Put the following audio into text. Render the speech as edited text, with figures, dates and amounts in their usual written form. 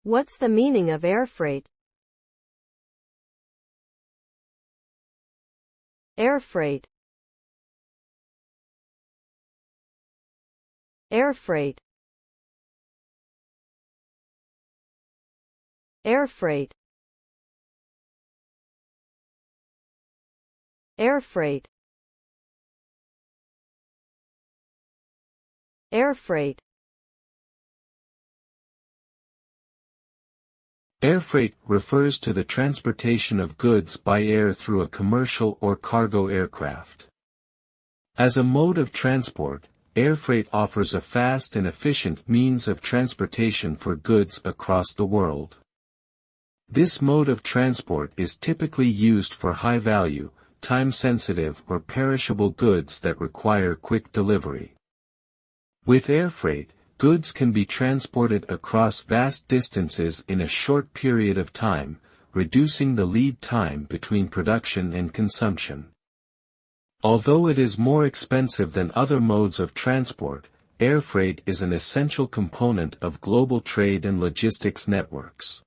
What's the meaning of airfreight? Airfreight. Airfreight. Airfreight. Airfreight. Airfreight. Airfreight refers to the transportation of goods by air through a commercial or cargo aircraft. As a mode of transport, airfreight offers a fast and efficient means of transportation for goods across the world. This mode of transport is typically used for high-value, time-sensitive or perishable goods that require quick delivery. With airfreight, goods can be transported across vast distances in a short period of time, reducing the lead time between production and consumption. Although it is more expensive than other modes of transport, airfreight is an essential component of global trade and logistics networks.